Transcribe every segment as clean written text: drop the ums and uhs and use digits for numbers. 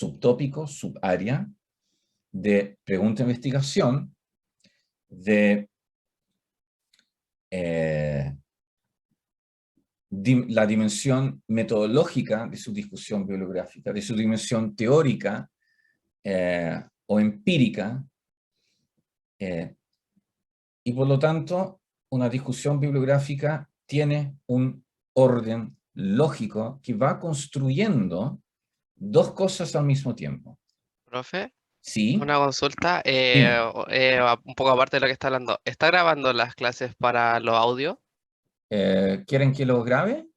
subtópico, subárea, de pregunta-investigación, de la dimensión metodológica de su discusión bibliográfica, de su dimensión teórica o empírica, y por lo tanto una discusión bibliográfica tiene un orden lógico que va construyendo dos cosas al mismo tiempo. Profe, ¿Sí? una consulta, Dime. un poco aparte de lo que está hablando. ¿Está grabando las clases para los audios? ¿Quieren que lo grabe?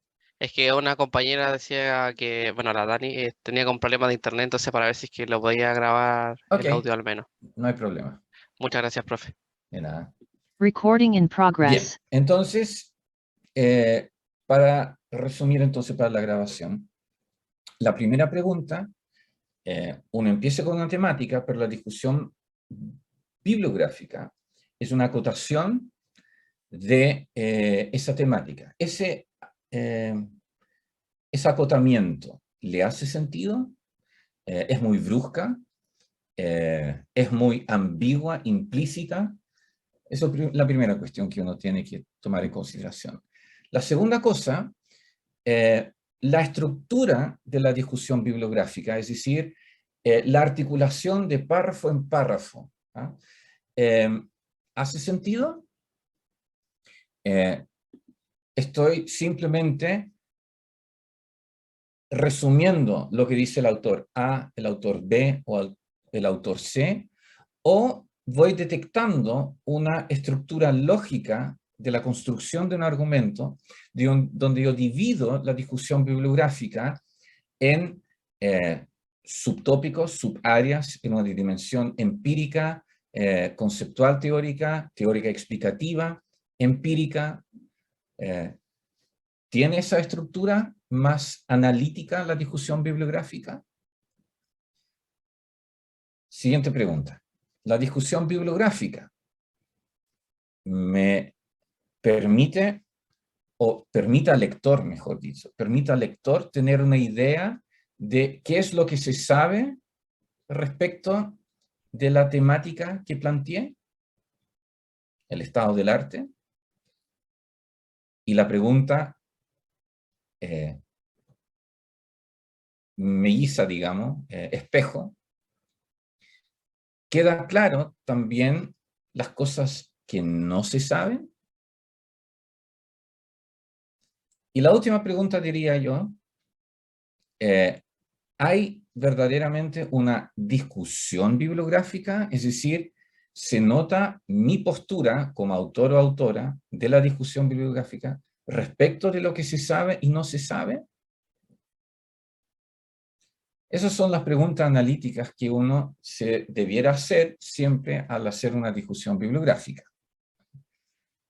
Es que una compañera decía que, bueno, la Dani tenía un problema de internet, entonces para ver si es que lo podía grabar Ok, el audio al menos. no hay problema. Muchas gracias, profe. De nada. Recording in Bien, progress. entonces, para resumir entonces para la grabación, la primera pregunta, uno empieza con una temática, pero la discusión bibliográfica es una acotación de esa temática. Ese acotamiento, ¿le hace sentido? ¿Es muy brusca? ¿Es muy ambigua, implícita? Esa es la primera cuestión que uno tiene que tomar en consideración. La segunda cosa, la estructura de la discusión bibliográfica, es decir, la articulación de párrafo en párrafo. ¿Ah? ¿Hace sentido? Estoy simplemente resumiendo lo que dice el autor A, el autor B o el autor C, o voy detectando una estructura lógica de la construcción de un argumento donde yo divido la discusión bibliográfica en subtópicos, subáreas, en una dimensión empírica, conceptual teórica, teórica explicativa, empírica. ¿Tiene esa estructura más analítica la discusión bibliográfica? Siguiente pregunta. La discusión bibliográfica me permite, o permite al lector, mejor dicho, permite al lector tener una idea de qué es lo que se sabe respecto de la temática que planteé, el estado del arte, y la pregunta melliza, digamos, espejo. ¿Queda claro también las cosas que no se saben? Y la última pregunta diría yo, ¿hay verdaderamente una discusión bibliográfica? Es decir, ¿se nota mi postura como autor o autora de la discusión bibliográfica respecto de lo que se sabe y no se sabe? Esas son las preguntas analíticas que uno se debiera hacer siempre al hacer una discusión bibliográfica.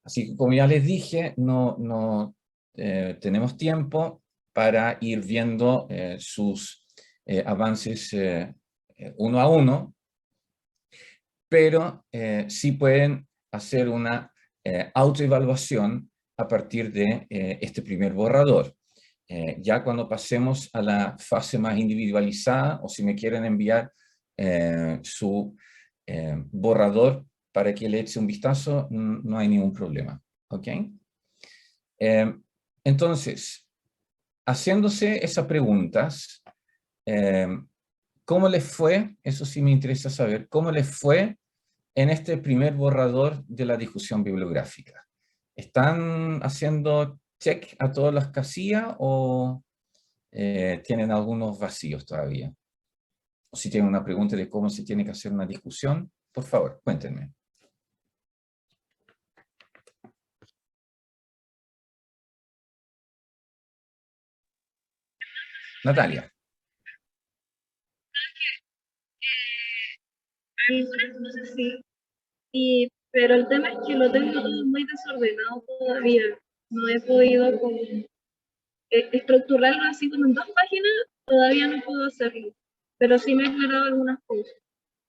Así que, como ya les dije, no tenemos tiempo para ir viendo sus avances uno a uno, pero sí pueden hacer una autoevaluación a partir de este primer borrador. Ya cuando pasemos a la fase más individualizada, o si me quieren enviar su borrador para que le eche un vistazo, no hay ningún problema. ¿Ok? Entonces, haciéndose esas preguntas, ¿cómo les fue? Eso sí me interesa saber. ¿Cómo les fue en este primer borrador de la discusión bibliográfica? ¿Están haciendo check a todas las casillas o tienen algunos vacíos todavía? O si tienen una pregunta de cómo se tiene que hacer una discusión, por favor, cuéntenme. Natalia. Algunas cosas sí, pero el tema es que lo tengo todo muy desordenado todavía. No he podido como, estructurarlo así como en 2 páginas, todavía no puedo hacerlo. Pero sí me he aclarado algunas cosas.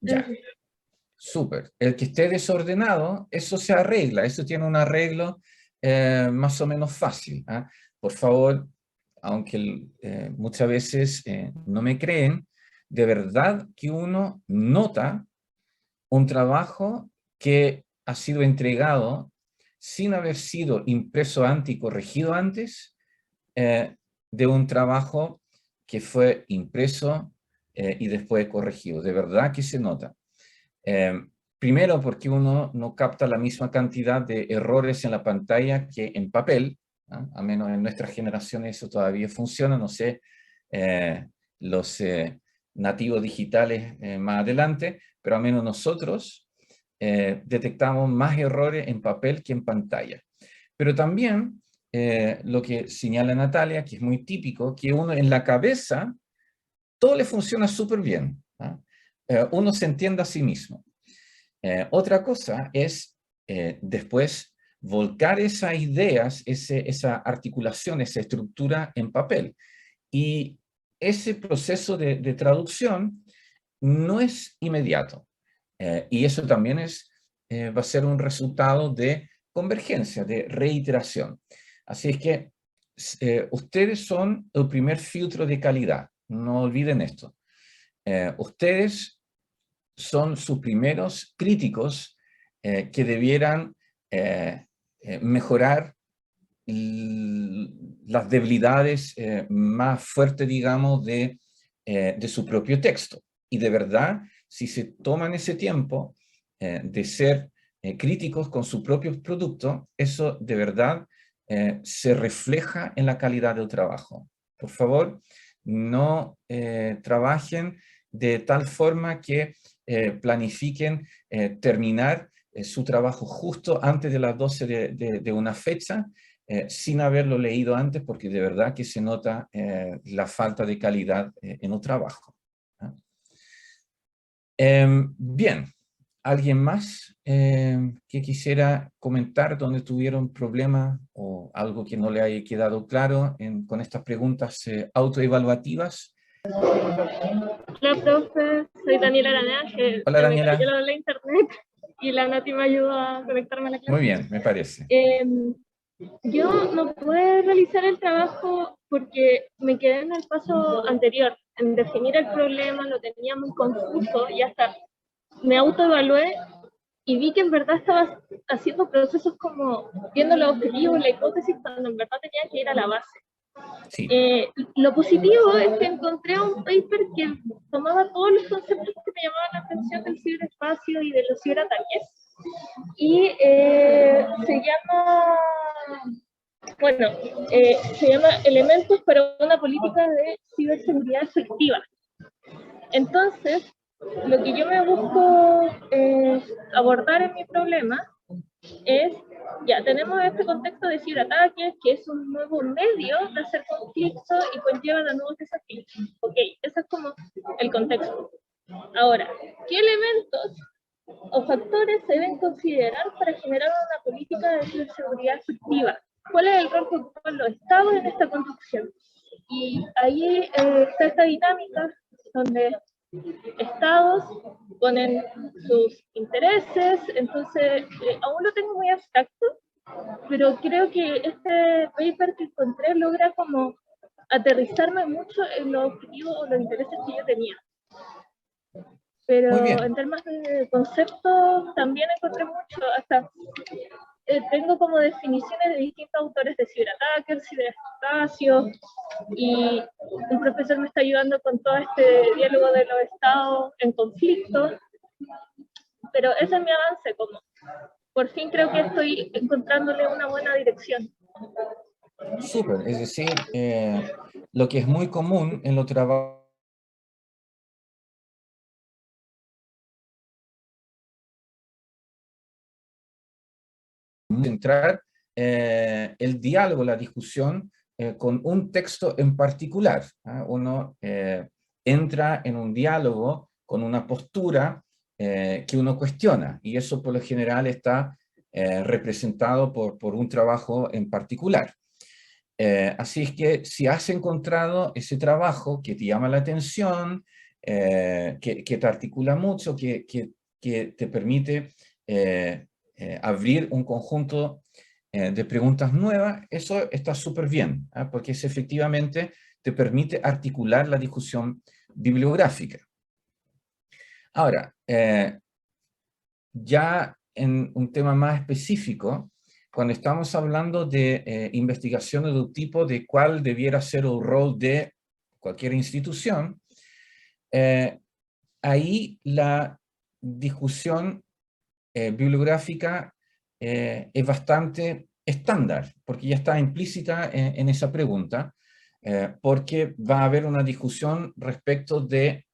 Ya, súper. El que esté desordenado, eso se arregla, eso tiene un arreglo más o menos fácil. ¿Ah? Por favor, aunque muchas veces no me creen, de verdad que uno nota un trabajo que ha sido entregado sin haber sido impreso antes y corregido antes, de un trabajo que fue impreso y después corregido. De verdad que se nota. Primero porque uno no capta la misma cantidad de errores en la pantalla que en papel, ¿no? A menos en nuestra generación eso todavía funciona, no sé, los nativos digitales más adelante, pero al menos nosotros detectamos más errores en papel que en pantalla. Pero también lo que señala Natalia, que es muy típico, que uno en la cabeza todo le funciona súper bien, ¿no? Uno se entiende a sí mismo. Otra cosa es después volcar esas ideas, esa articulación, esa estructura en papel. Y ese proceso de traducción no es inmediato. Y eso también va a ser un resultado de convergencia, de reiteración. Así es que ustedes son el primer filtro de calidad. No olviden esto. Ustedes son sus primeros críticos que debieran mejorar las debilidades más fuertes, digamos, de su propio texto. Y de verdad, si se toman ese tiempo de ser críticos con sus propios productos, eso de verdad se refleja en la calidad del trabajo. Por favor, no trabajen de tal forma que planifiquen terminar su trabajo justo antes de las 12 de una fecha, sin haberlo leído antes, porque de verdad que se nota la falta de calidad en el trabajo. Bien, ¿alguien más que quisiera comentar donde tuvieron problemas o algo que no le haya quedado claro con estas preguntas autoevaluativas? Hola, profe, soy Daniela Aranea, que Hola, se me Daniela. cayó la internet y la Nati me ayudó a conectarme a la clase. Muy bien, me parece. Yo no pude realizar el trabajo porque me quedé en el paso anterior, en definir el problema, lo tenía muy confuso y hasta me autoevalué y vi que en verdad estaba haciendo procesos como viendo los objetivos, la hipótesis, cuando en verdad tenía que ir a la base. Sí. Lo positivo es que encontré un paper que tomaba todos los conceptos que me llamaban la atención del ciberespacio y de los ciberataques y se llama Elementos para una política de ciberseguridad efectiva. Entonces, lo que yo me busco abordar en mi problema es, ya tenemos este contexto de ciberataques, que es un nuevo medio de hacer conflicto y conlleva a nuevos desafíos. Ok, ese es como el contexto. Ahora, ¿qué elementos o factores se deben considerar para generar una política de ciberseguridad efectiva? ¿Cuál es el rol que ocupan los estados en esta construcción? Y ahí está esta dinámica donde estados ponen sus intereses, entonces aún lo tengo muy abstracto, pero creo que este paper que encontré logra como aterrizarme mucho en los objetivos o los intereses que yo tenía. Pero en términos de conceptos también encontré mucho, hasta tengo como definiciones de distintos autores de ciberataques, ciberespacio, y un profesor me está ayudando con todo este diálogo de los estados en conflicto, pero ese es mi avance, como por fin creo que estoy encontrándole una buena dirección. Súper, es decir, lo que es muy común en los trabajos centrar el diálogo, la discusión con un texto en particular. Uno entra en un diálogo con una postura que uno cuestiona, y eso por lo general está representado por un trabajo en particular. Así es que si has encontrado ese trabajo que te llama la atención, que te articula mucho, que te permite abrir un conjunto de preguntas nuevas, eso está súper bien, porque eso efectivamente te permite articular la discusión bibliográfica. Ahora, ya en un tema más específico, cuando estamos hablando de investigación de un tipo de cuál debiera ser el rol de cualquier institución, ahí la discusión bibliográfica es bastante estándar, porque ya está implícita en esa pregunta, porque va a haber una discusión respecto de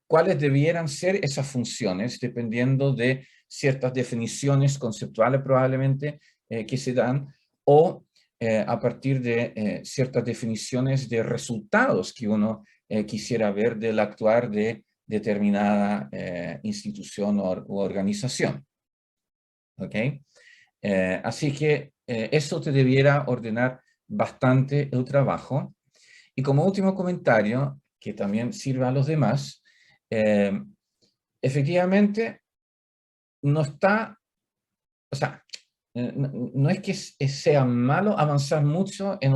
cuáles debieran ser esas funciones, dependiendo de ciertas definiciones conceptuales probablemente que se dan, o a partir de ciertas definiciones de resultados que uno quisiera ver del actuar de determinada institución u organización. ¿Ok? Así que eso te debiera ordenar bastante el trabajo. Y como último comentario, que también sirva a los demás, efectivamente no está, o sea, no es que sea malo avanzar mucho en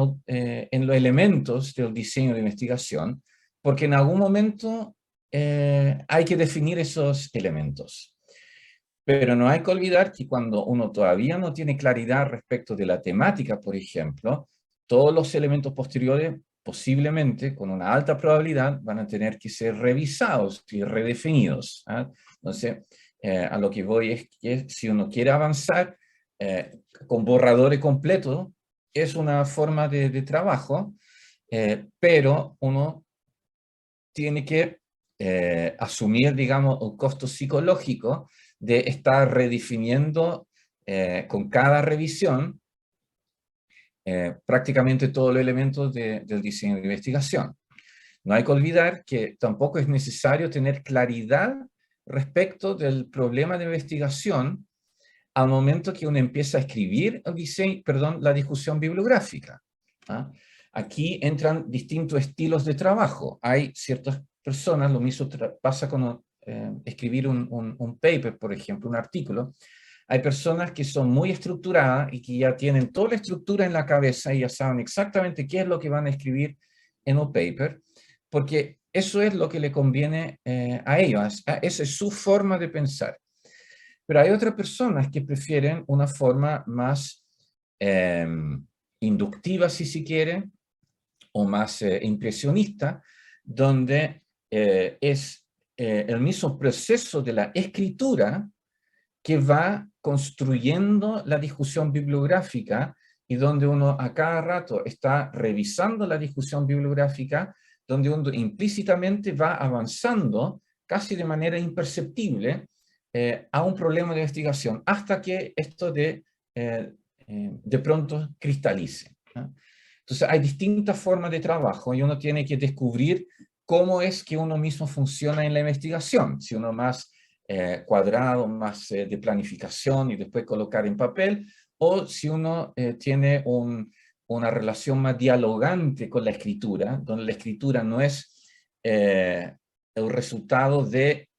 los elementos del diseño de investigación, porque en algún momento hay que definir esos elementos. Pero no hay que olvidar que cuando uno todavía no tiene claridad respecto de la temática, por ejemplo, todos los elementos posteriores posiblemente, con una alta probabilidad, van a tener que ser revisados y redefinidos. ¿Ah? Entonces, a lo que voy es que si uno quiere avanzar con borradores completos, es una forma de trabajo, pero uno tiene que asumir, digamos, un costo psicológico de estar redefiniendo con cada revisión prácticamente todos los elementos del diseño de investigación. No hay que olvidar que tampoco es necesario tener claridad respecto del problema de investigación al momento que uno empieza a escribir el diseño, perdón, la discusión bibliográfica. ¿Ah? Aquí entran distintos estilos de trabajo. Hay ciertas personas, lo mismo pasa con escribir un paper, por ejemplo, un artículo. Hay personas que son muy estructuradas y que ya tienen toda la estructura en la cabeza y ya saben exactamente qué es lo que van a escribir en un paper, porque eso es lo que le conviene a ellos. Esa es su forma de pensar. Pero hay otras personas que prefieren una forma más inductiva, si se quiere, o más impresionista, donde es el mismo proceso de la escritura que va construyendo la discusión bibliográfica y donde uno a cada rato está revisando la discusión bibliográfica, donde uno implícitamente va avanzando casi de manera imperceptible a un problema de investigación hasta que esto de pronto cristalice. ¿No? Entonces hay distintas formas de trabajo y uno tiene que descubrir cómo es que uno mismo funciona en la investigación. Si uno más cuadrado, más de planificación y después colocar en papel, o si uno tiene una relación más dialogante con la escritura, donde la escritura no es el resultado de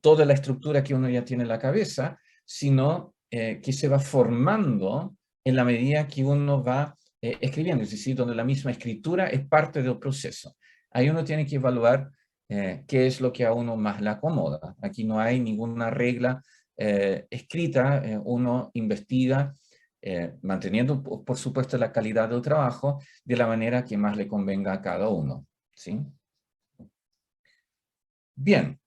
toda la estructura que uno ya tiene en la cabeza, sino que se va formando en la medida que uno va escribiendo, es decir, donde la misma escritura es parte del proceso. Ahí uno tiene que evaluar qué es lo que a uno más le acomoda. Aquí no hay ninguna regla escrita, uno investiga manteniendo, por supuesto, la calidad del trabajo de la manera que más le convenga a cada uno. ¿Sí? Bien.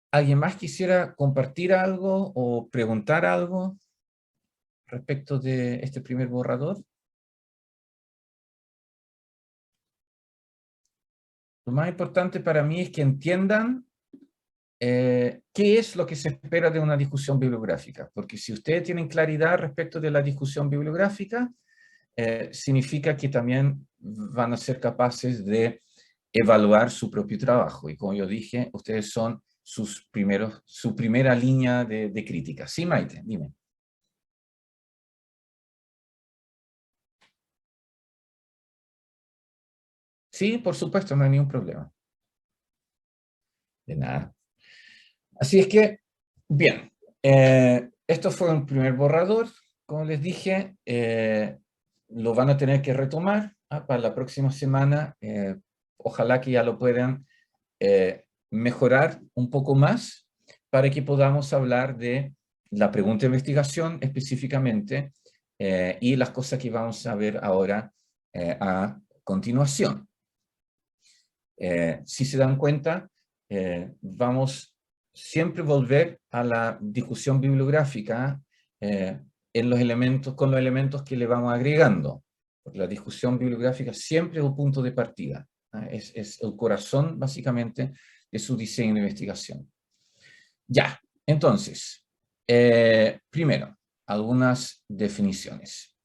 ¿Alguien más quisiera compartir algo o preguntar algo respecto de este primer borrador? Lo más importante para mí es que entiendan qué es lo que se espera de una discusión bibliográfica, porque si ustedes tienen claridad respecto de la discusión bibliográfica, significa que también van a ser capaces de evaluar su propio trabajo. Y como yo dije, ustedes son su primera línea de crítica. Sí, Maite, dime. Sí, por supuesto, no hay ningún problema. De nada. Así es que, bien, esto fue un primer borrador, como les dije, lo van a tener que retomar para la próxima semana, ojalá que ya lo puedan mejorar un poco más para que podamos hablar de la pregunta de investigación específicamente y las cosas que vamos a ver ahora a continuación. Si se dan cuenta, vamos siempre a volver a la discusión bibliográfica en los elementos, con los elementos que le vamos agregando. Porque la discusión bibliográfica siempre es un punto de partida. Es el corazón, básicamente, de su diseño de investigación. Ya, entonces, primero, algunas definiciones.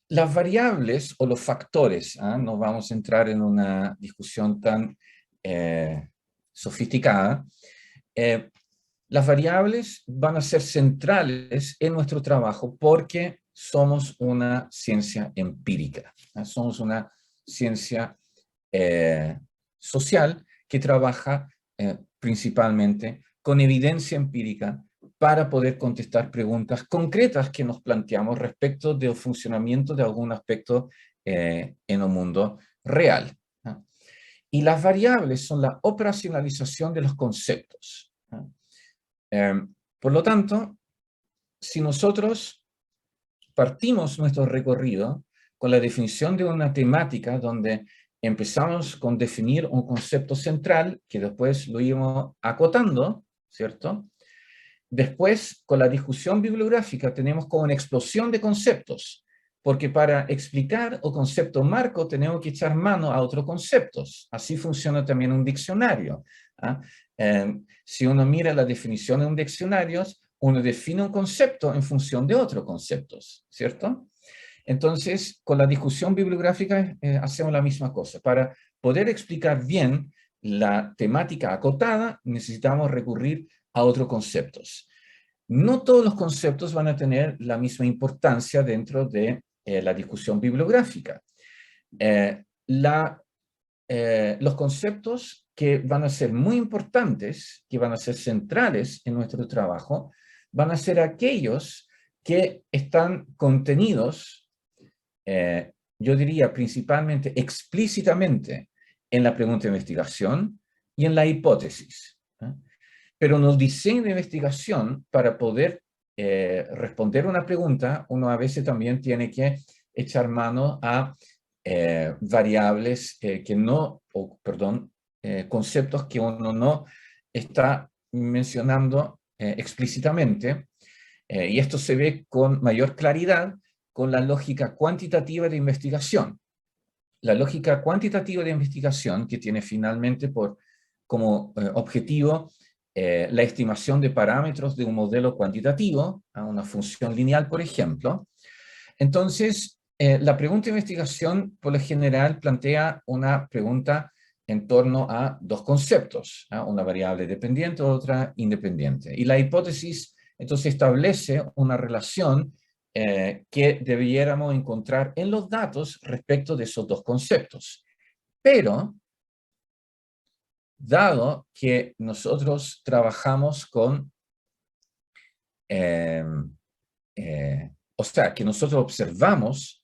Las variables o los factores, no vamos a entrar en una discusión tan sofisticada, las variables van a ser centrales en nuestro trabajo porque somos una ciencia empírica, somos una ciencia social que trabaja principalmente con evidencia empírica para poder contestar preguntas concretas que nos planteamos respecto del funcionamiento de algún aspecto en el mundo real. Y las variables son la operacionalización de los conceptos. Por lo tanto, si nosotros partimos nuestro recorrido con la definición de una temática donde empezamos con definir un concepto central, que después lo íbamos acotando, ¿cierto? Después, con la discusión bibliográfica, tenemos como una explosión de conceptos, porque para explicar el concepto marco tenemos que echar mano a otros conceptos. Así funciona también un diccionario. Si uno mira la definición de un diccionario, uno define un concepto en función de otros conceptos, ¿cierto? Entonces, con la discusión bibliográfica hacemos la misma cosa. Para poder explicar bien la temática acotada, necesitamos recurrir a otros conceptos. No todos los conceptos van a tener la misma importancia dentro de la discusión bibliográfica. Los conceptos que van a ser muy importantes, que van a ser centrales en nuestro trabajo, van a ser aquellos que están contenidos, yo diría principalmente explícitamente en la pregunta de investigación y en la hipótesis. Pero en el diseño de investigación, para poder responder una pregunta, uno a veces también tiene que echar mano a variables conceptos que uno no está mencionando explícitamente. Y esto se ve con mayor claridad con la lógica cuantitativa de investigación. La lógica cuantitativa de investigación, que tiene finalmente como objetivo la estimación de parámetros de un modelo cuantitativo, a una función lineal, por ejemplo. Entonces, la pregunta de investigación, por lo general, plantea una pregunta en torno a dos conceptos, una variable dependiente o otra independiente. Y la hipótesis, entonces, establece una relación que debiéramos encontrar en los datos respecto de esos dos conceptos. Pero, dado que nosotros trabajamos con, o sea, que nosotros observamos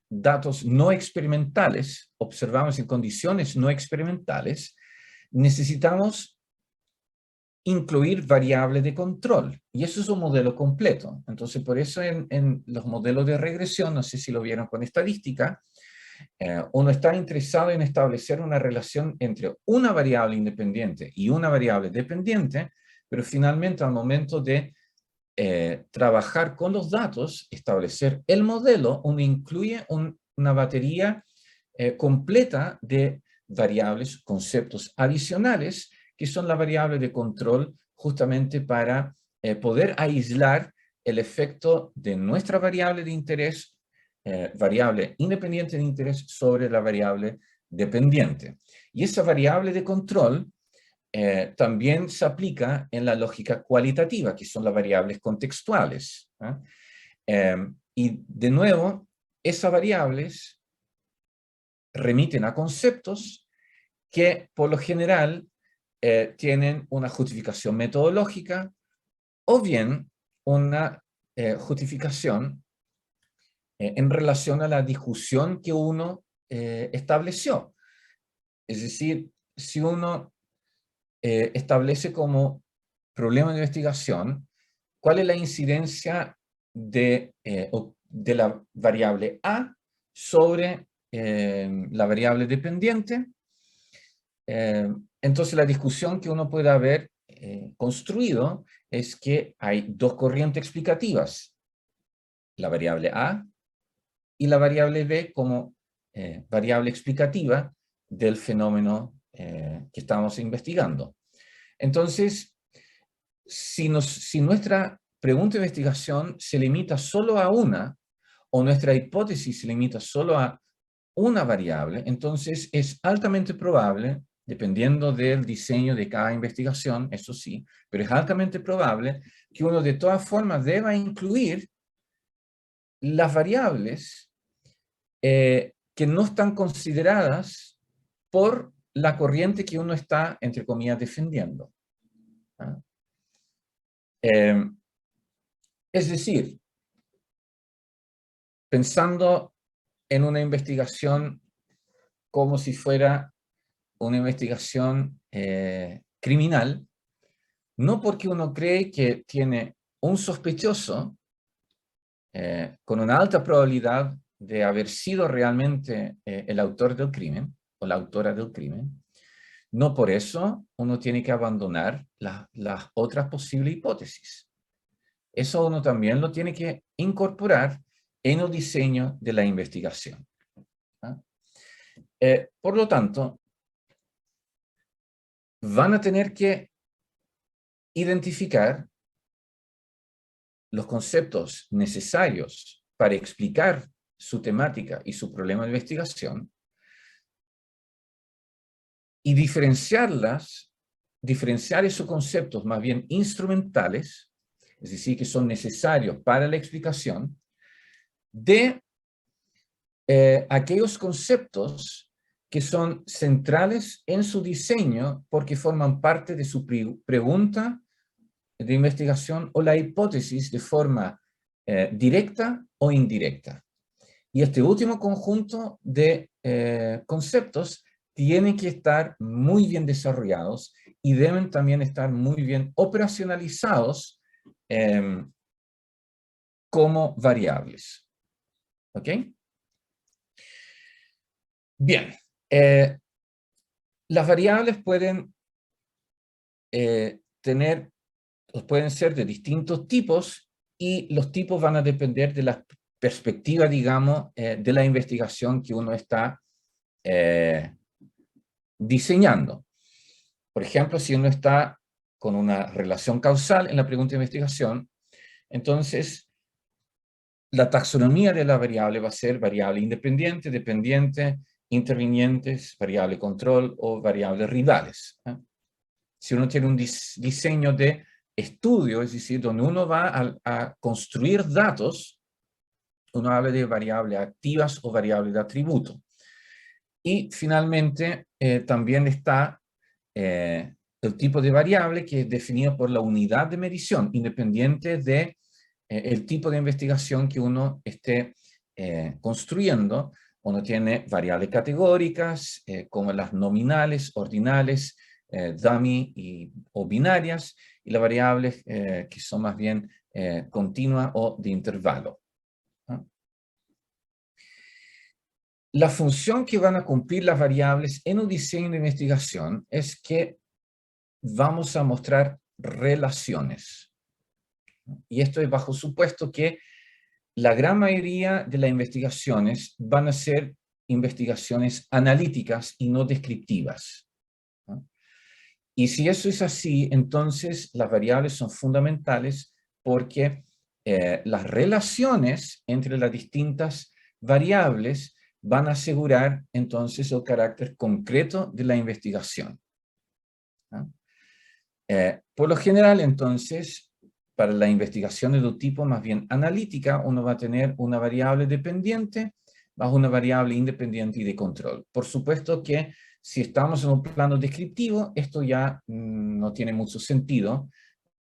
datos no experimentales, observamos en condiciones no experimentales, necesitamos incluir variables de control. Y eso es un modelo completo. Entonces, por eso en los modelos de regresión, no sé si lo vieron con estadística, uno está interesado en establecer una relación entre una variable independiente y una variable dependiente, pero finalmente al momento de trabajar con los datos, establecer el modelo, uno incluye una batería completa de variables, conceptos adicionales, que son las variables de control justamente para poder aislar el efecto de nuestra variable de interés, variable independiente de interés sobre la variable dependiente. Y esa variable de control también se aplica en la lógica cualitativa, que son las variables contextuales. Y de nuevo, esas variables remiten a conceptos que por lo general tienen una justificación metodológica o bien una justificación en relación a la discusión que uno estableció. Es decir, si uno establece como problema de investigación, ¿cuál es la incidencia de la variable A sobre la variable dependiente? Entonces la discusión que uno puede haber construido es que hay dos corrientes explicativas, la variable A y la variable B como variable explicativa del fenómeno que estamos investigando. Entonces, si nuestra pregunta de investigación se limita solo a una, o nuestra hipótesis se limita solo a una variable, entonces es altamente probable, dependiendo del diseño de cada investigación, eso sí, pero es altamente probable que uno de todas formas deba incluir las variables que no están consideradas por la corriente que uno está, entre comillas, defendiendo. ¿Ah? Es decir, pensando en una investigación como si fuera una investigación criminal, no porque uno cree que tiene un sospechoso con una alta probabilidad de haber sido realmente el autor del crimen o la autora del crimen, no por eso uno tiene que abandonar las otras posibles hipótesis. Eso uno también lo tiene que incorporar en el diseño de la investigación. ¿Ah? Por lo tanto, van a tener que identificar los conceptos necesarios para explicar su temática y su problema de investigación y diferenciar esos conceptos más bien instrumentales, es decir, que son necesarios para la explicación, de aquellos conceptos que son centrales en su diseño porque forman parte de su pregunta de investigación o la hipótesis de forma directa o indirecta. Y este último conjunto de conceptos tienen que estar muy bien desarrollados y deben también estar muy bien operacionalizados como variables. ¿Ok? Bien. Las variables pueden pueden ser de distintos tipos y los tipos van a depender de la perspectiva, digamos, de la investigación que uno está diseñando. Por ejemplo, si uno está con una relación causal en la pregunta de investigación, entonces la taxonomía de la variable va a ser variable independiente, dependiente, intervinientes, variable control o variables rivales. Si uno tiene un diseño de estudio, es decir, donde uno va a construir datos, uno habla de variables activas o variables de atributo. Y finalmente también está el tipo de variable que es definido por la unidad de medición, independiente de el tipo de investigación que uno esté construyendo. Uno tiene variables categóricas, como las nominales, ordinales, dummy o binarias, y las variables que son más bien continuas o de intervalo. ¿No? La función que van a cumplir las variables en un diseño de investigación es que vamos a mostrar relaciones. Y esto es bajo supuesto que la gran mayoría de las investigaciones van a ser investigaciones analíticas y no descriptivas. ¿No? Y si eso es así, entonces las variables son fundamentales porque las relaciones entre las distintas variables van a asegurar entonces el carácter concreto de la investigación. ¿No? Por lo general, entonces, para la investigación de tipo más bien analítica, uno va a tener una variable dependiente bajo una variable independiente y de control. Por supuesto que si estamos en un plano descriptivo, esto ya no tiene mucho sentido.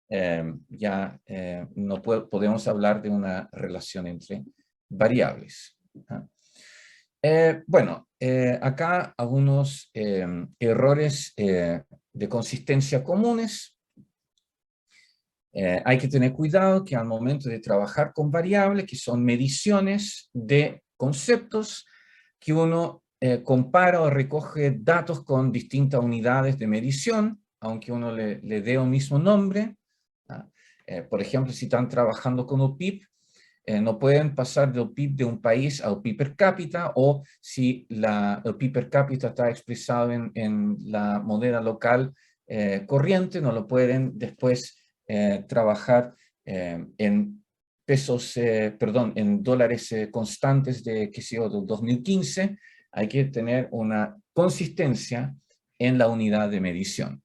No podemos hablar de una relación entre variables. Bueno, acá algunos errores de consistencia comunes. Hay que tener cuidado que al momento de trabajar con variables, que son mediciones de conceptos, que uno compara o recoge datos con distintas unidades de medición, aunque uno le dé un mismo nombre. Por ejemplo, si están trabajando con un PIB, no pueden pasar del PIB de un país al PIB per cápita, o si el PIB per cápita está expresado en la moneda local corriente, no lo pueden después trabajar en pesos, perdón, en dólares constantes de, qué sé yo, del 2015. Hay que tener una consistencia en la unidad de medición.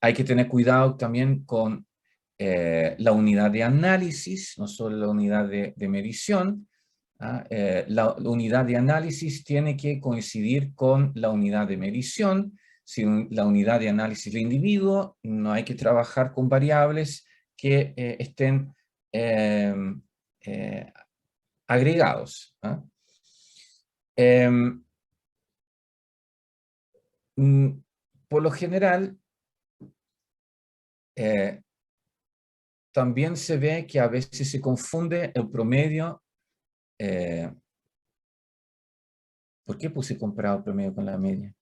Hay que tener cuidado también con la unidad de análisis, no solo la unidad de medición. La unidad de análisis tiene que coincidir con la unidad de medición. Si la unidad de análisis de individuo, no hay que trabajar con variables que estén agregados. Por lo general, también se ve que a veces se confunde el promedio. ¿Por qué puse comparado promedio con la media?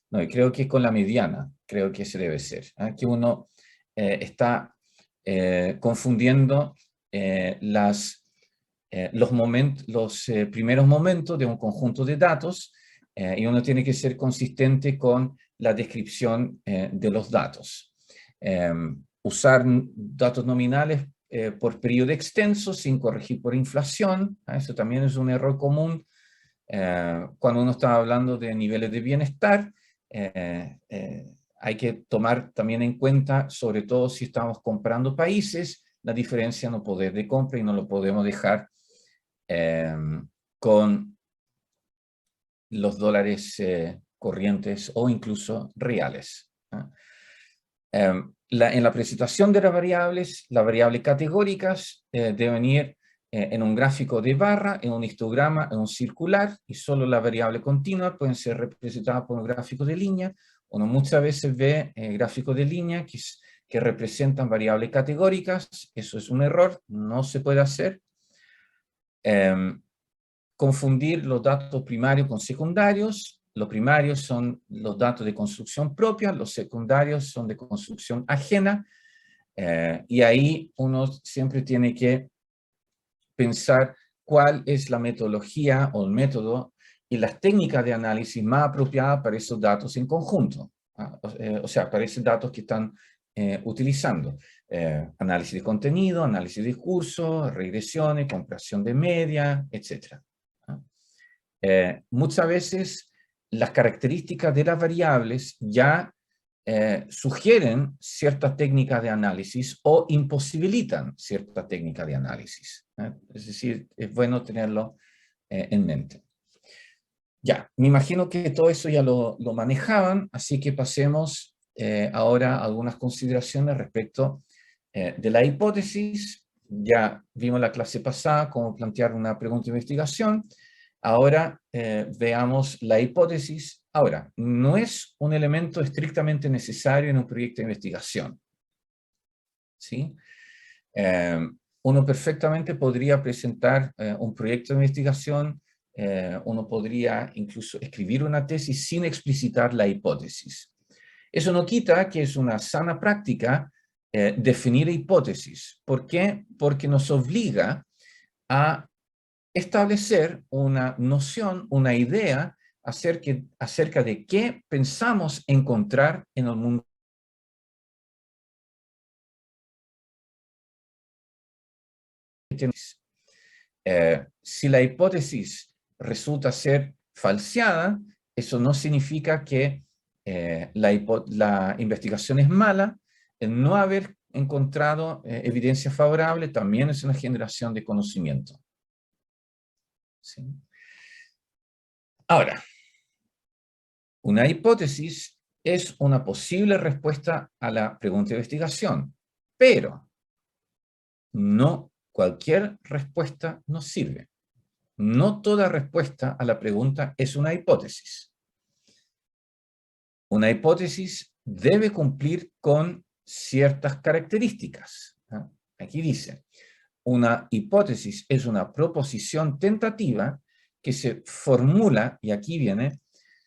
No, creo que con la mediana, creo que ese debe ser. Que uno está confundiendo los primeros momentos de un conjunto de datos, y uno tiene que ser consistente con la descripción de los datos. Usar datos nominales por periodo extenso sin corregir por inflación, eso también es un error común cuando uno está hablando de niveles de bienestar. Hay que tomar también en cuenta, sobre todo si estamos comprando países, la diferencia en el poder de compra, y no lo podemos dejar con los dólares corrientes o incluso reales. En la presentación de las variables categóricas deben ir en un gráfico de barra, en un histograma, en un circular, y solo la variable continua pueden ser representadas por un gráfico de línea. Uno muchas veces ve gráficos de línea que representan variables categóricas. Eso es un error, no se puede hacer. Confundir los datos primarios con secundarios. Los primarios son los datos de construcción propia, los secundarios son de construcción ajena, y ahí uno siempre tiene que pensar cuál es la metodología o el método y las técnicas de análisis más apropiadas para esos datos en conjunto. O sea, para esos datos que están utilizando. Análisis de contenido, análisis de discurso, regresiones, comparación de media, etc. Muchas veces las características de las variables ya sugieren ciertas técnicas de análisis o imposibilitan ciertas técnicas de análisis. Es decir, es bueno tenerlo en mente. Ya, me imagino que todo eso ya lo manejaban, así que pasemos ahora a algunas consideraciones respecto de la hipótesis. Ya vimos la clase pasada cómo plantear una pregunta de investigación. Ahora veamos la hipótesis. Ahora, no es un elemento estrictamente necesario en un proyecto de investigación, ¿sí? Uno perfectamente podría presentar un proyecto de investigación, uno podría incluso escribir una tesis sin explicitar la hipótesis. Eso no quita que es una sana práctica definir hipótesis. ¿Por qué? Porque nos obliga a establecer una noción, una idea acerca de qué pensamos encontrar en el mundo. Si la hipótesis resulta ser falseada, eso no significa que la investigación es mala. El no haber encontrado evidencia favorable también es una generación de conocimiento. ¿Sí? Ahora, una hipótesis es una posible respuesta a la pregunta de investigación, pero no cualquier respuesta nos sirve. No toda respuesta a la pregunta es una hipótesis. Una hipótesis debe cumplir con ciertas características. Aquí dice, una hipótesis es una proposición tentativa que se formula, y aquí viene,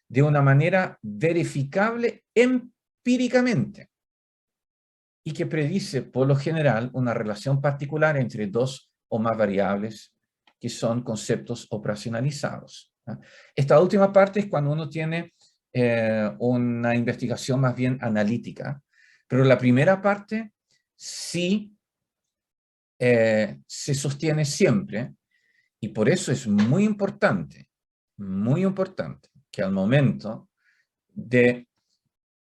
de una manera verificable empíricamente y que predice, por lo general, una relación particular entre dos o más variables que son conceptos operacionalizados. Esta última parte es cuando uno tiene una investigación más bien analítica, pero la primera parte sí se sostiene siempre, y por eso es muy importante que al momento de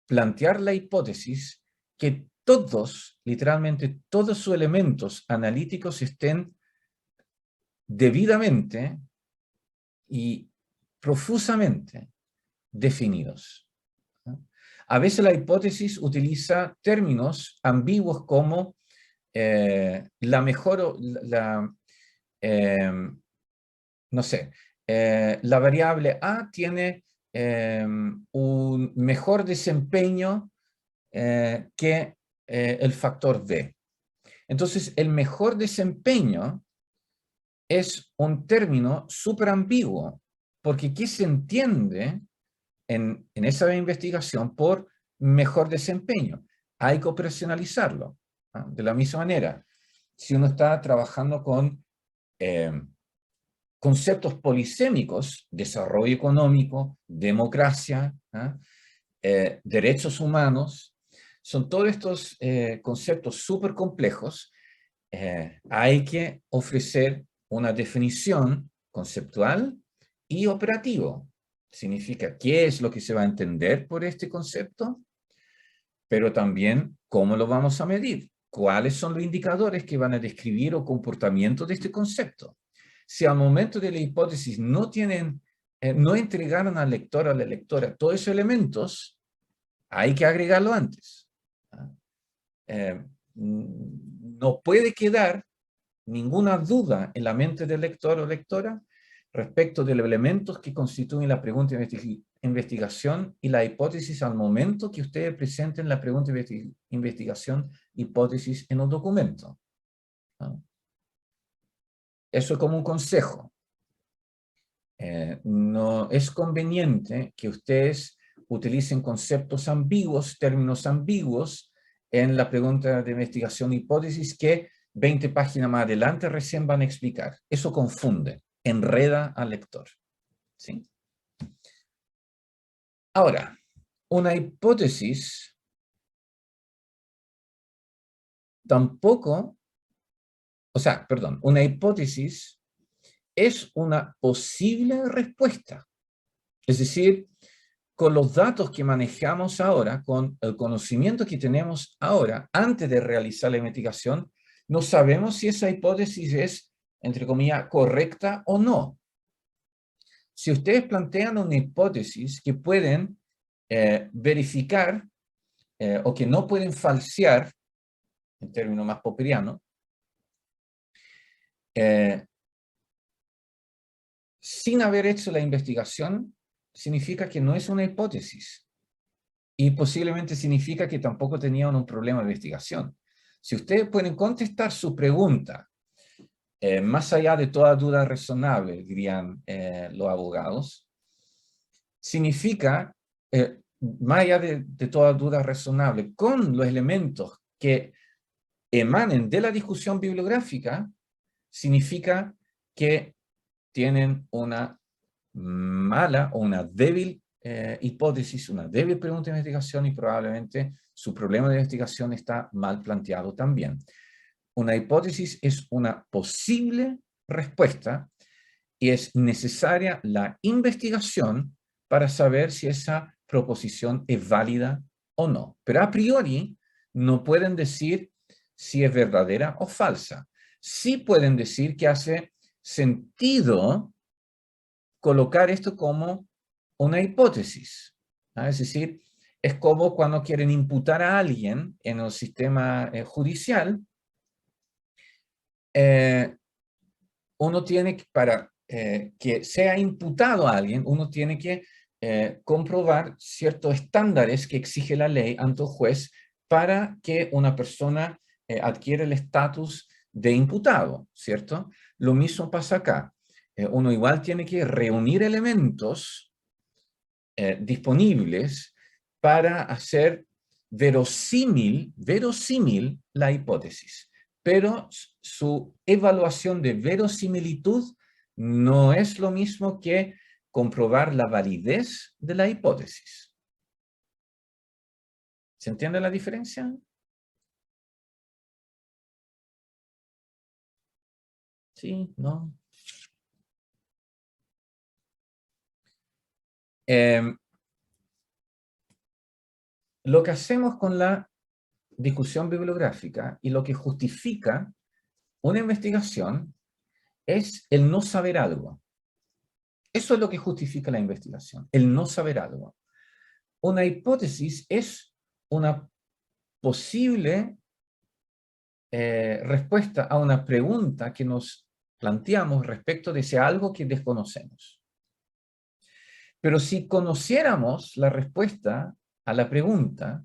plantear la hipótesis, que todos, literalmente todos sus elementos analíticos estén debidamente y profusamente definidos. A veces la hipótesis utiliza términos ambiguos como la mejor, no sé, la variable A tiene un mejor desempeño que el factor B. Entonces, el mejor desempeño es un término súper ambiguo, porque ¿qué se entiende en esa investigación por mejor desempeño? Hay que operacionalizarlo. De la misma manera, si uno está trabajando con conceptos polisémicos, desarrollo económico, democracia, derechos humanos, son todos estos conceptos súper complejos. Hay que ofrecer una definición conceptual y operativo. Significa qué es lo que se va a entender por este concepto, pero también cómo lo vamos a medir. ¿Cuáles son los indicadores que van a describir el comportamiento de este concepto? Si al momento de la hipótesis no entregaron al lector o a la lectora todos esos elementos, hay que agregarlo antes. No puede quedar ninguna duda en la mente del lector o lectora respecto de los elementos que constituyen la pregunta de investigación y la hipótesis al momento que ustedes presenten la pregunta de investigación, hipótesis en un documento. Eso es como un consejo. No es conveniente que ustedes utilicen conceptos ambiguos, términos ambiguos en la pregunta de investigación, hipótesis que 20 páginas más adelante recién van a explicar. Eso confunde, enreda al lector. ¿Sí? Ahora, una hipótesis una hipótesis es una posible respuesta. Es decir, con los datos que manejamos ahora, con el conocimiento que tenemos ahora, antes de realizar la investigación, no sabemos si esa hipótesis es, entre comillas, correcta o no. Si ustedes plantean una hipótesis que pueden verificar o que no pueden falsear, en términos más popperianos, sin haber hecho la investigación, significa que no es una hipótesis. Y posiblemente significa que tampoco tenían un problema de investigación. Si ustedes pueden contestar su pregunta, más allá de toda duda razonable, dirían los abogados, significa, más allá de toda duda razonable, con los elementos que emanen de la discusión bibliográfica, significa que tienen una mala o una débil hipótesis, una débil pregunta de investigación, y probablemente su problema de investigación está mal planteado también. Una hipótesis es una posible respuesta y es necesaria la investigación para saber si esa proposición es válida o no. Pero a priori no pueden decir si es verdadera o falsa. Sí pueden decir que hace sentido colocar esto como una hipótesis. Es decir, es como cuando quieren imputar a alguien en el sistema judicial, uno tiene que, para que sea imputado a alguien, uno tiene que comprobar ciertos estándares que exige la ley ante un juez para que una persona adquiera el estatus de imputado, ¿cierto? Lo mismo pasa acá. Uno igual tiene que reunir elementos disponibles para hacer verosímil la hipótesis. Pero su evaluación de verosimilitud no es lo mismo que comprobar la validez de la hipótesis. ¿Se entiende la diferencia? ¿Sí? ¿No? Lo que hacemos con la discusión bibliográfica y lo que justifica una investigación es el no saber algo. Eso es lo que justifica la investigación, el no saber algo. Una hipótesis es una posible respuesta a una pregunta que nos planteamos respecto de ese algo que desconocemos. Pero si conociéramos la respuesta a la pregunta,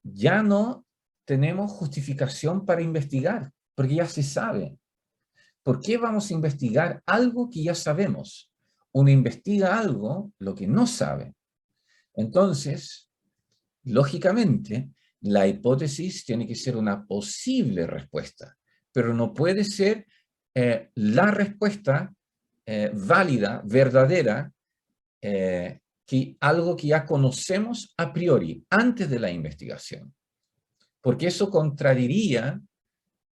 ya no tenemos justificación para investigar, porque ya se sabe. ¿Por qué vamos a investigar algo que ya sabemos? Uno investiga algo, lo que no sabe. Entonces, lógicamente, la hipótesis tiene que ser una posible respuesta, pero no puede ser la respuesta válida, verdadera, que algo que ya conocemos a priori, antes de la investigación. Porque eso contradiría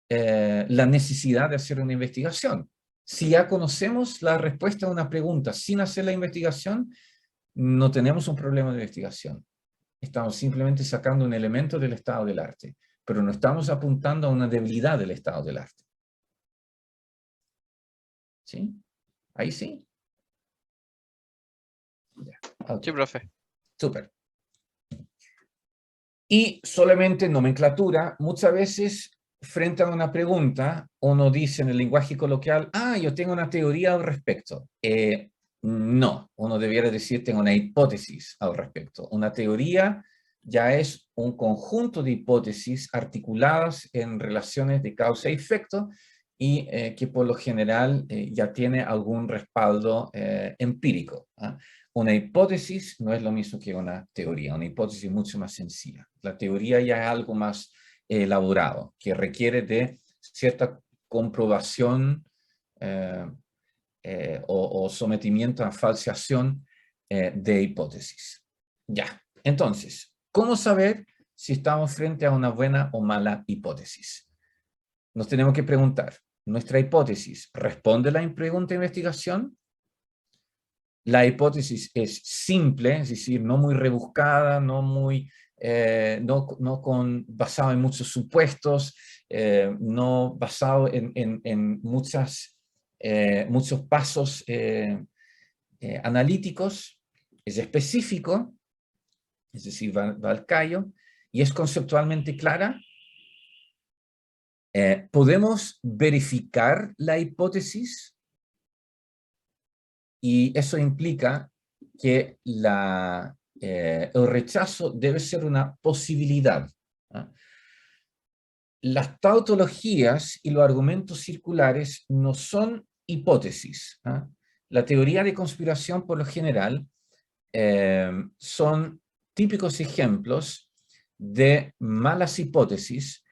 la necesidad de hacer una investigación. Si ya conocemos la respuesta a una pregunta sin hacer la investigación, no tenemos un problema de investigación. Estamos simplemente sacando un elemento del estado del arte, pero no estamos apuntando a una debilidad del estado del arte. ¿Sí? ¿Ahí sí? Ya. Okay. Sí, profe. Súper. Y solamente nomenclatura, muchas veces frente a una pregunta, uno dice en el lenguaje coloquial, yo tengo una teoría al respecto. No, uno debiera decir, tengo una hipótesis al respecto. Una teoría ya es un conjunto de hipótesis articuladas en relaciones de causa y efecto y que por lo general ya tiene algún respaldo empírico. Una hipótesis no es lo mismo que una teoría, una hipótesis mucho más sencilla. La teoría ya es algo más elaborado, que requiere de cierta comprobación o sometimiento a falseación de hipótesis. Ya, entonces, ¿cómo saber si estamos frente a una buena o mala hipótesis? Nos tenemos que preguntar, ¿nuestra hipótesis responde a la pregunta de investigación? La hipótesis es simple, es decir, no muy rebuscada, no muy, basado en muchos supuestos, no basado en muchos pasos analíticos, es específico, es decir, va al callo, y es conceptualmente clara. Podemos verificar la hipótesis, y eso implica que el rechazo debe ser una posibilidad. Las tautologías y los argumentos circulares no son hipótesis. La teoría de conspiración, por lo general, son típicos ejemplos de malas hipótesis,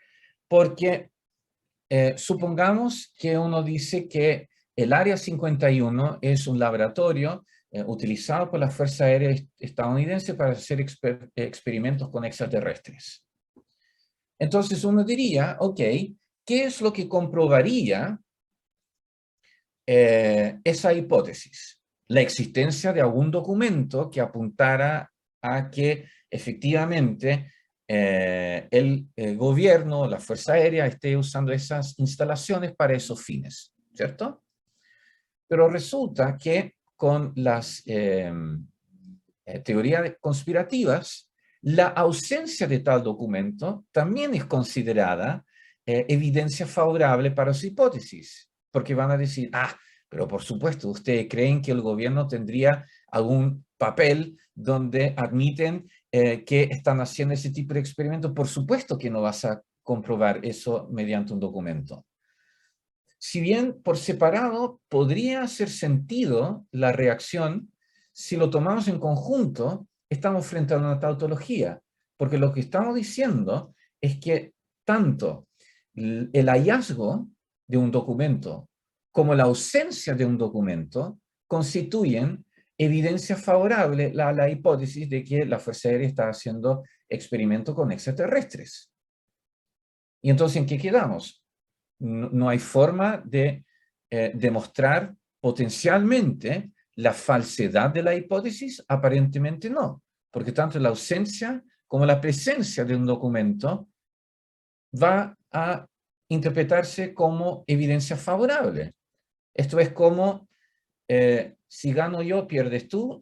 porque supongamos que uno dice que el Área 51 es un laboratorio utilizado por la Fuerza Aérea Estadounidense para hacer experimentos con extraterrestres. Entonces uno diría, ok, ¿qué es lo que comprobaría esa hipótesis? La existencia de algún documento que apuntara a que efectivamente el gobierno, la Fuerza Aérea, esté usando esas instalaciones para esos fines, ¿cierto? Pero resulta que con las teorías conspirativas, la ausencia de tal documento también es considerada evidencia favorable para su hipótesis, porque van a decir, pero por supuesto, ustedes creen que el gobierno tendría algún papel donde admiten que están haciendo ese tipo de experimentos. Por supuesto que no vas a comprobar eso mediante un documento. Si bien por separado podría hacer sentido la reacción, si lo tomamos en conjunto, estamos frente a una tautología, porque lo que estamos diciendo es que tanto el hallazgo de un documento como la ausencia de un documento constituyen evidencia favorable a la hipótesis de que la Fuerza Aérea está haciendo experimentos con extraterrestres. ¿Y entonces en qué quedamos? No hay forma de demostrar potencialmente la falsedad de la hipótesis, aparentemente no, porque tanto la ausencia como la presencia de un documento va a interpretarse como evidencia favorable. Esto es como, si gano yo, pierdes tú,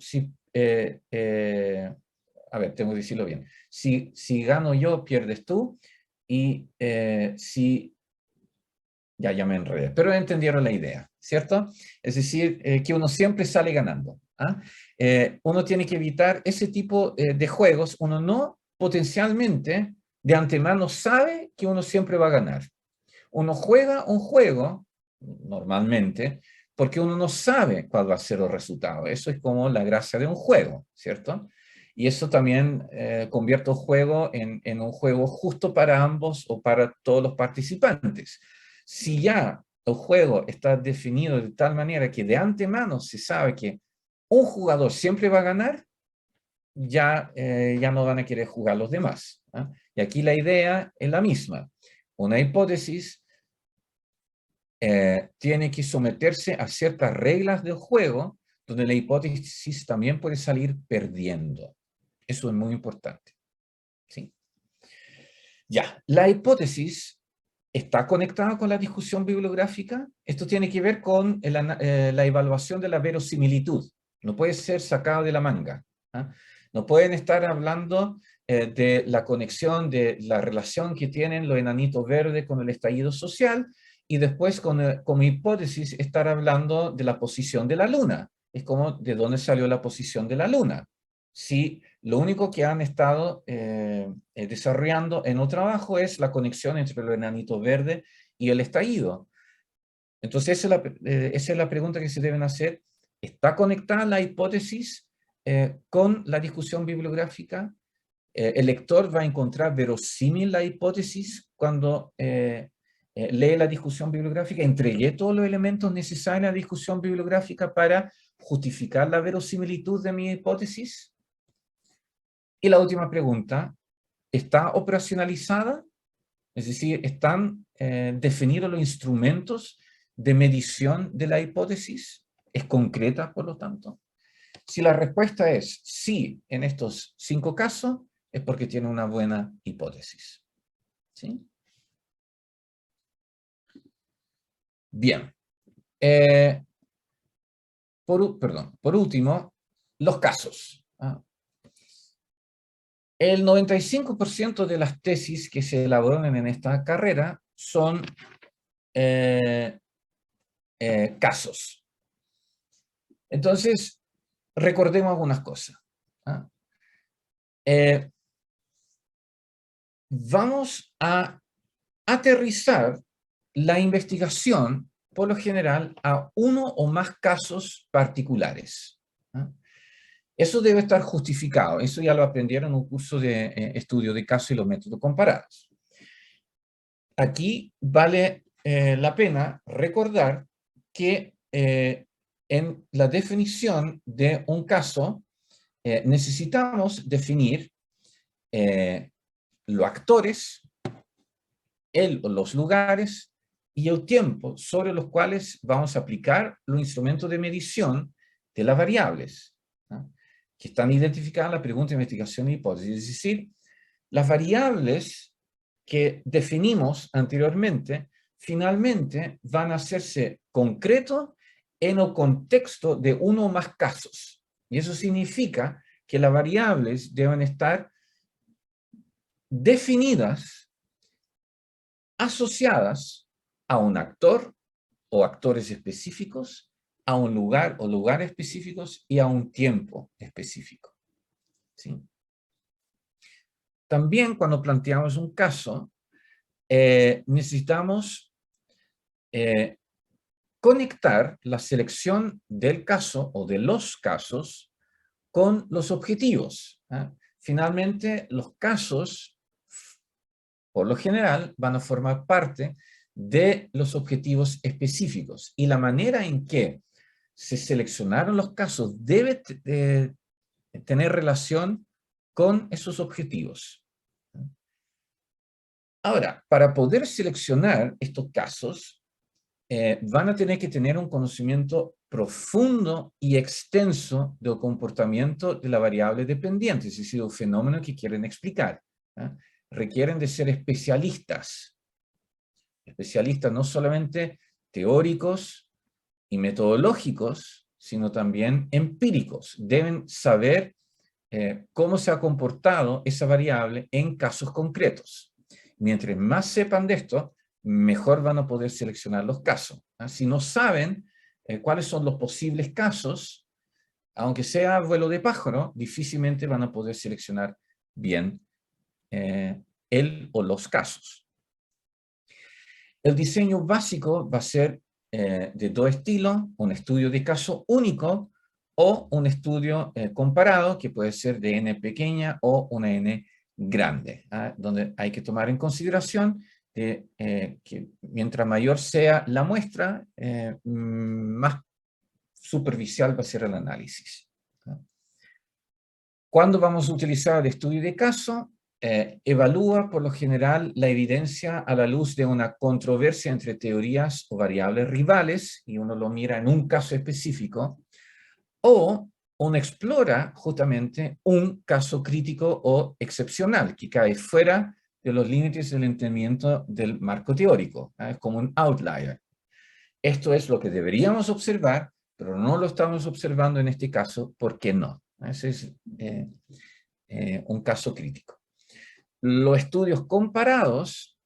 a ver, tengo que decirlo bien, si gano yo, pierdes tú, y si... Ya me enredé, pero entendieron la idea, ¿cierto? Es decir, que uno siempre sale ganando. Uno tiene que evitar ese tipo de juegos. Uno no potencialmente de antemano sabe que uno siempre va a ganar. Uno juega un juego, normalmente, porque uno no sabe cuál va a ser el resultado. Eso es como la gracia de un juego, ¿cierto? Y eso también convierte el juego en un juego justo para ambos o para todos los participantes. Si ya el juego está definido de tal manera que de antemano se sabe que un jugador siempre va a ganar, ya no van a querer jugar los demás. Y aquí la idea es la misma. Una hipótesis tiene que someterse a ciertas reglas del juego, donde la hipótesis también puede salir perdiendo. Eso es muy importante. ¿Sí? Ya, la hipótesis está conectada con la discusión bibliográfica. Esto tiene que ver con la evaluación de la verosimilitud. No puede ser sacado de la manga. No pueden estar hablando de la conexión, de la relación que tienen los enanitos verdes con el estallido social, y después como hipótesis estar hablando de la posición de la luna. Es como de dónde salió la posición de la luna. Si lo único que han estado desarrollando en el trabajo es la conexión entre los enanitos verdes y el estallido. Entonces esa es la pregunta que se deben hacer. ¿Está conectada la hipótesis con la discusión bibliográfica? ¿El lector va a encontrar verosímil la hipótesis cuando lee la discusión bibliográfica? ¿Entregué todos los elementos necesarios a la discusión bibliográfica para justificar la verosimilitud de mi hipótesis? Y la última pregunta, ¿está operacionalizada? Es decir, ¿están definidos los instrumentos de medición de la hipótesis? ¿Es concreta, por lo tanto? Si la respuesta es sí en estos 5 casos, es porque tiene una buena hipótesis. ¿Sí? Bien. Por último, los casos. El 95% de las tesis que se elaboran en esta carrera son casos. Entonces, recordemos algunas cosas. Vamos a aterrizar la investigación, por lo general, a uno o más casos particulares. Eso debe estar justificado. Eso ya lo aprendieron en un curso de estudio de casos y los métodos comparados. Aquí vale la pena recordar que en la definición de un caso necesitamos definir los actores, los lugares y el tiempo sobre los cuales vamos a aplicar los instrumentos de medición de las variables, ¿no?, que están identificadas en la pregunta de investigación y hipótesis. Es decir, las variables que definimos anteriormente finalmente van a hacerse concretos en el contexto de uno o más casos. Y eso significa que las variables deben estar definidas asociadas a un actor o actores específicos, a un lugar o lugares específicos y a un tiempo específico. ¿Sí? También cuando planteamos un caso, necesitamos conectar la selección del caso o de los casos con los objetivos. Finalmente, los casos, por lo general, van a formar parte de los objetivos específicos. Y la manera en que se seleccionaron los casos debe tener relación con esos objetivos. Ahora, para poder seleccionar estos casos, van a tener que tener un conocimiento profundo y extenso del comportamiento de la variable dependiente, es decir, el fenómeno que quieren explicar. Requieren de ser especialistas no solamente teóricos y metodológicos, sino también empíricos. Deben saber cómo se ha comportado esa variable en casos concretos. Mientras más sepan de esto, mejor van a poder seleccionar los casos. Si no saben cuáles son los posibles casos, aunque sea vuelo de pájaro, difícilmente van a poder seleccionar bien el o los casos. El diseño básico va a ser de dos estilos: un estudio de caso único o un estudio comparado, que puede ser de n pequeña o una n grande, donde hay que tomar en consideración que mientras mayor sea la muestra, más superficial va a ser el análisis. ¿Cuándo vamos a utilizar el estudio de caso? Evalúa por lo general la evidencia a la luz de una controversia entre teorías o variables rivales, y uno lo mira en un caso específico, o uno explora justamente un caso crítico o excepcional que cae fuera de los límites del entendimiento del marco teórico. Es como un outlier. Esto es lo que deberíamos observar, pero no lo estamos observando en este caso. ¿Por qué no? Ese es un caso crítico. Los estudios comparados,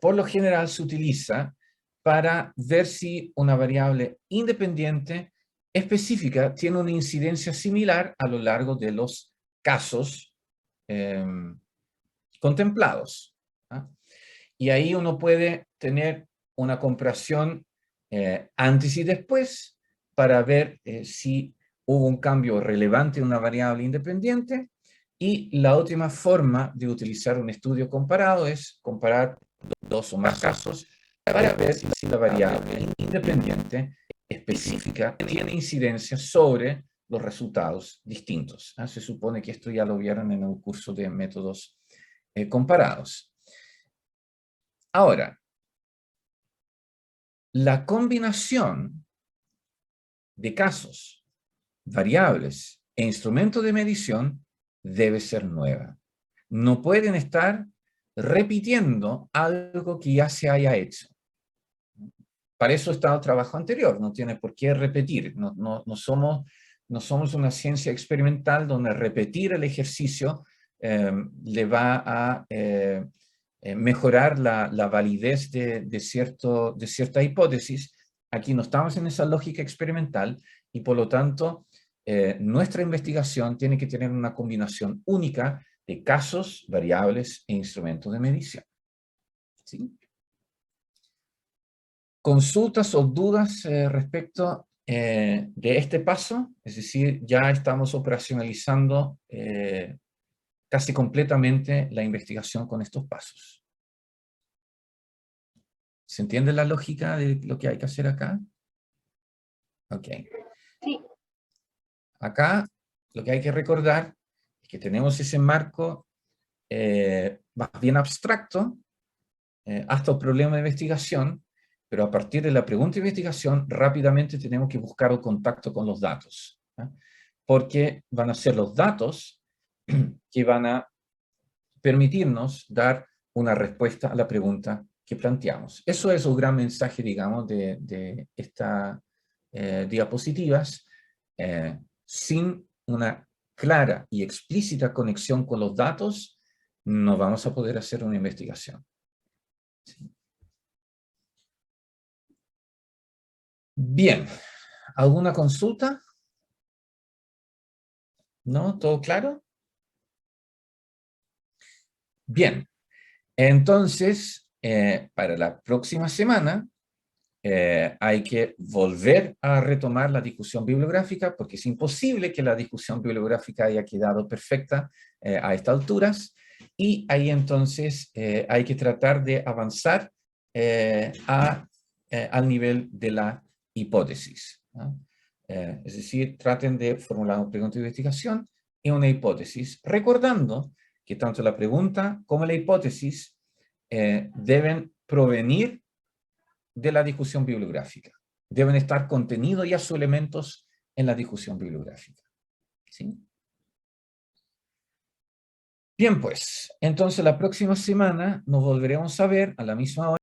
por lo general, se utiliza para ver si una variable independiente específica tiene una incidencia similar a lo largo de los casos contemplados. Y ahí uno puede tener una comparación antes y después para ver si hubo un cambio relevante en una variable independiente. Y la última forma de utilizar un estudio comparado es comparar dos o más casos para ver si la variable independiente específica tiene incidencia sobre los resultados distintos. Se supone que esto ya lo vieron en el curso de métodos comparados. Ahora, la combinación de casos, variables e instrumentos de medición debe ser nueva. No pueden estar repitiendo algo que ya se haya hecho. Para eso está el trabajo anterior, no tiene por qué repetir. No somos una ciencia experimental donde repetir el ejercicio le va a mejorar la validez de cierta hipótesis. Aquí no estamos en esa lógica experimental y por lo tanto nuestra investigación tiene que tener una combinación única de casos, variables e instrumentos de medición. ¿Sí? ¿Consultas o dudas respecto de este paso? Es decir, ya estamos operacionalizando casi completamente la investigación con estos pasos. ¿Se entiende la lógica de lo que hay que hacer acá? Ok. Sí. Acá lo que hay que recordar es que tenemos ese marco más bien abstracto hasta el problema de investigación, pero a partir de la pregunta de investigación rápidamente tenemos que buscar el contacto con los datos, porque van a ser los datos que van a permitirnos dar una respuesta a la pregunta que planteamos. Eso es el gran mensaje, digamos, de estas diapositivas. Sin una clara y explícita conexión con los datos, no vamos a poder hacer una investigación. ¿Sí? Bien, ¿alguna consulta? ¿No? ¿Todo claro? Bien, entonces, para la próxima semana hay que volver a retomar la discusión bibliográfica, porque es imposible que la discusión bibliográfica haya quedado perfecta a estas alturas, y ahí entonces hay que tratar de avanzar al nivel de la hipótesis, ¿no? Es decir, traten de formular una pregunta de investigación y una hipótesis, recordando que tanto la pregunta como la hipótesis deben provenir de la discusión bibliográfica. Deben estar contenidos ya sus elementos en la discusión bibliográfica. ¿Sí? Bien, pues, entonces la próxima semana nos volveremos a ver a la misma hora.